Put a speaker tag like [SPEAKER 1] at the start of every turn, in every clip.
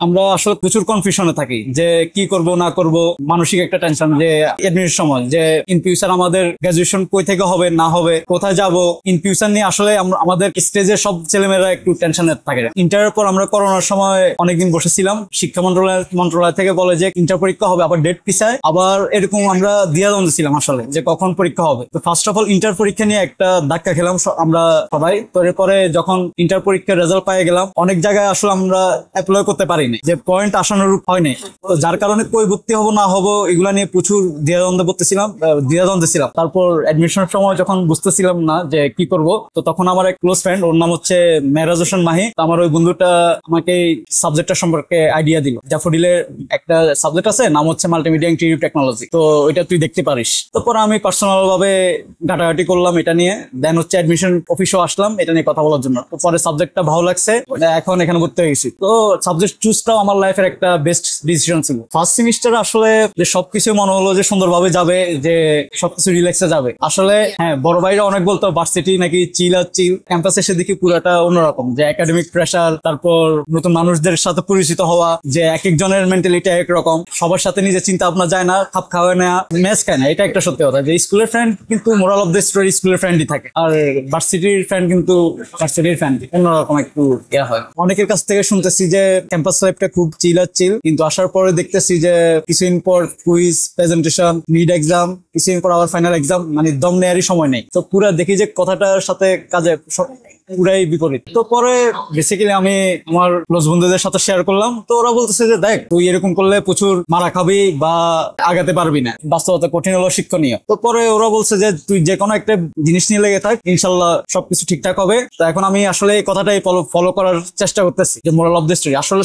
[SPEAKER 1] আমরা আসলে প্রচুর কনফিউশনে থাকি যে কি করব না করব, মানসিক একটা টেনশন যে এডমিশন সময় যে ইন ফিউচার আমাদের গ্রাজুয়েশন কই থেকে হবে না হবে, কোথায় যাব, ইন ফিউচার নিয়ে আসলে আমাদের স্টেজে সব ছেলেমেয়েরা একটু টেনশনে থাকে। ইন্টারের পর আমরা করোনার সময় অনেকদিন বসেছিলাম, শিক্ষা মন্ত্রণালয় থেকে বলে যে ইন্টার পরীক্ষা হবে, আবার ডেট পিছায়, আবার এরকম আমরা দ্বিধাদ্বন্দ্বে ছিলাম আসলে যে কখন পরীক্ষা হবে। তো ফার্স্ট অফ অল ইন্টার পরীক্ষা নিয়ে একটা ধাক্কা খেলাম আমরা সবাই। তো এরপরে যখন ইন্টার পরীক্ষার রেজাল্ট পেয়ে গেলাম, অনেক জায়গায় আসলে আমরা অ্যাপ্লাই করতে পারিনি, যে পয়েন্ট আশানুরূপ হয়নি, যার কারণে কই ভর্তি হবো না হবো এগুলা নিয়ে প্রচুর দ্বিধাদ্বন্দ্বে ছিলাম। তারপর অ্যাডমিশনের সময় যখন বুঝতেছিলাম না যে কি করব, তো তখন আমার এক ক্লোজ ফ্রেন্ড, ওর নাম হচ্ছে মেহরাজ হোসেন মাহি, আমার ওই বন্ধুটা আমাকে সাবজেক্টটা সম্পর্কে আইডিয়া দিল। ড্যাফোডিলের একটা সাবজেক্ট আছে, নাম হচ্ছে মাল্টিমিডিয়া ইন্টিগ্রেটিভ টেকনোলজি, তো ওইটা তুই দেখতে পারিস। তারপর আমি পার্সোনাল ভাবে ঘাটাঘাটি করলাম এটা নিয়ে, দেন হচ্ছে অ্যাডমিশন অফিসেও আসলাম এটা নিয়ে কথা বলার জন্য। তো পরে সাবজেক্টটা ভালো লাগছে, এখন এখানে ভর্তি হয়ে গেছি। তো সাবজেক্ট চুজটাও আমার লাইফের একটা বেস্ট ডিসিশন ছিল। ফার্স্ট সেমিস্টার আসলে যে সবকিছু মনে হলো যে সুন্দরভাবে যাবে, যে সবকিছু রিল্যাক্সে যাবে। আসলে হ্যাঁ, বড় ভাইরা অনেক বলতো ভার্সিটি নাকি চিল আর চিল, ক্যাম্পাসে এসে দেখি পুরোটা অন্যরকম, যে একাডেমিক প্রেশার, তারপর নতুন মানুষদের সাথে পরিচিত হওয়া, যে এক একজনের মেন্টালিটি একরকম, সবার সাথে নিজের চিন্তা ভাবনা যায় না, খাপ খাওয়া না, ম্যাচ খায় না। এটা একটা সত্যি কথা যে স্কুলের ফ্রেন্ড কিন্তু মোরাল অফ দ্য স্টোরি স্কুলের ফ্রেন্ডই থাকে, আর ভার্সিটির ফ্রেন্ড কিন্তু ভার্সিটির ফ্রেন্ড অন্যরকম একটু ইয়া হয়। অনেকের কাছ থেকে শুনতেছি যে ক্যাম্পাস লাইফটা খুব চিল আর চিল, কিন্তু আসার পরে দেখতেছি যে কিছুদিন পর কুইজ, প্রেজেন্টেশন, মিড এক্সাম, কিছুদিন পর আবার ফাইনাল এক্সাম, মানে দম নেয়ারই সময় নেই। তো পুরা দেখি যে কথাটার সাথে কাজে পুরাই বিপরীত। তো পরে বেসিক্যালি আমি আমার ক্লোজ বন্ধুদের সাথে শেয়ার করলাম, তো ওরা বলতেছে যে দেখ তুই এরকম করলে প্রচুর মারা খাবি বা আগাতে পারবি না, বাস্তবতা কঠিন হলো শিক্ষণীয়। তো পরে ওরা বলছে যে তুই যে কোনো একটা জিনিস নিয়ে লেগে থাক, ইনশাল্লাহ সবকিছু ঠিকঠাক হবে। তো এখন আমি আসলে এই কথাটাই ফলো করার চেষ্টা করতেছি, যে মোরাল অফ দ্য স্টোরি আসলে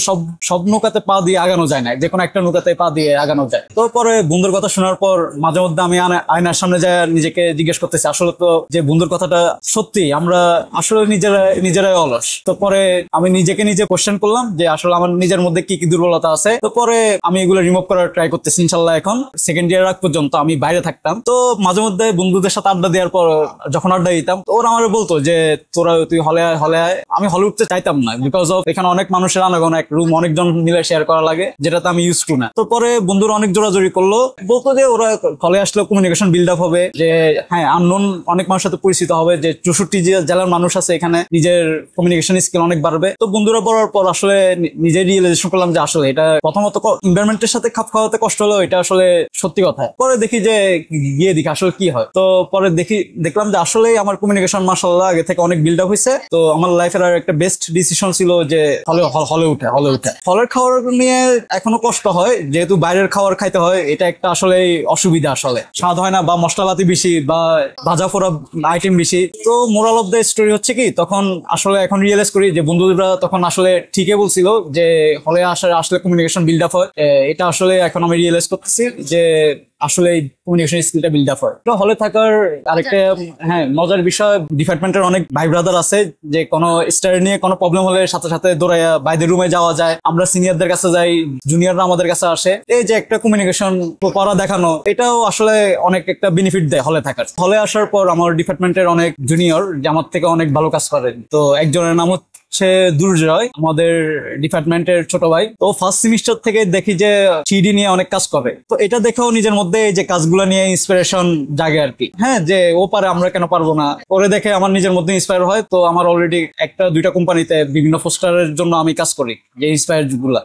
[SPEAKER 1] সব নৌকাতে পা দিয়ে আগানো যায় না, যে কোনো একটা নৌকাতে পা দিয়ে আগানো যায়। তো পরে বন্ধুর কথা শোনার পর মাঝে মধ্যে আমি আয়নার সামনে যায় নিজেকে জিজ্ঞেস করতেছি আসলে তো যে বন্ধুর কথাটা সত্যি, আমরা আসলে নিজেরাই অলস। তো পরে আমি নিজেকে নিজে কোশ্চেন করলাম যে আসলে আমার নিজের মধ্যে কি কি দুর্বলতা আছে। তো পরে আমি এগুলো রিমুভ করার ট্রাই করতেছি ইনশাল্লাহ। এখন সেকেন্ড ইয়ার আগ পর্যন্ত আমি বাইরে থাকতাম, তো মাঝে মধ্যে বন্ধুদের সাথে আড্ডা দেওয়ার পর যখন আড্ডা দিতাম, তো ওরা আমার বলতো যে তুই হলে আয়। আমি হলে উঠতে চাইতাম না, বিকজ অফ এখানে অনেক মানুষের আনাগোনা, এক রুম অনেকজন মিলে শেয়ার করা লাগে, যেটাতে আমি ইউজ টু না। তো পরে বন্ধুরা অনেক জোরাজোরি করলো, বলতো যে ওরা হলে আসলে কমিউনিকেশন বিল্ড আপ হবে, যে হ্যাঁ আননোন অনেক মানুষের সাথে পরিচিত হবে, যে 64 জেলার মানুষ আছে এখানে, নিজের কমিউনিকেশন স্কিল অনেক বাড়বে। তো বন্ধুরা পড়ার পর আসলে নিজে রিয়েলাইজেশন করলাম যে আসলে এটা প্রথমত এনভায়রনমেন্টের সাথে খাপ খাওয়াতে কষ্ট হলো, এটা আসলে সত্যি কথা। পরে দেখি যে গিয়ে দেখি আসলে কি হয়। তো পরে দেখলাম যে আসলে আমার কমিউনিকেশন মাশাআল্লাহ আগে থেকে অনেক বিল্ড আপ হয়েছে। তো আমার লাইফের আর একটা বেস্ট ডিসিশন ছিল যে হলে উঠে হলের খাওয়ার নিয়ে এখনো কষ্ট হয়, যেহেতু বাইরের খাবার খাইতে হয়, এটা একটা আসলে অসুবিধা, আসলে স্বাদ হয় না, বা মশলাপাতি বেশি, বা ভাজা ফোড়া আইটেম বেশি। তো মোরাল অফ দ্য স্টোরি হচ্ছে কি, তখন আসলে এখন রিয়েলাইজ করি যে বন্ধুরা তখন আসলে ঠিকই বলছিল যে হলে আসলে কমিউনিকেশন বিল্ড আপ হয়। এটা আসলে এখন আমি রিয়েলাইজ করতেছি যে আসলে কমিউনিকেশন স্কিলটা বিল্ড আপ হয়। তো হলে থাকার আরেকটা হ্যাঁ মজার বিষয়, ডিপার্টমেন্টের অনেক ভাই ব্রাদার আছে, যে কোনো স্টার নিয়ে কোনো প্রবলেম হলে সাথে সাথে দৌড়াইয়া বাইরের রুমে যাওয়া যায়, আমরা সিনিয়রদের কাছে যাই, জুনিয়ররা আমাদের কাছে আসে। এই যে একটা কমিউনিকেশন করা দেখানো, এটাও আসলে অনেক একটা বেনিফিট দেয় হলে থাকার। হলে আসার পর আমার ডিপার্টমেন্টের অনেক জুনিয়র যে আমার থেকে অনেক ভালো কাজ করে। তো একজনের নাম হচ্ছে দুর্জয়, আমাদের ডিপার্টমেন্টের ছোট ভাই। তো ফার্স্ট সেমিস্টার থেকে দেখি যে থ্রিডি নিয়ে অনেক কাজ করে। তো এটা দেখেও নিজের মধ্যে এই যে কাজগুলো নিয়ে ইন্সপিরেশন জাগে আর কি। হ্যাঁ, যে ও পারে, আমরা কেন পারবো না, ওরে দেখে আমার নিজের মধ্যে ইন্সপায়ার হয়। তো আমার অলরেডি 1-2টা কোম্পানিতে বিভিন্ন পোস্টারের জন্য আমি কাজ করি, যে ইন্সপায়ার গুলা।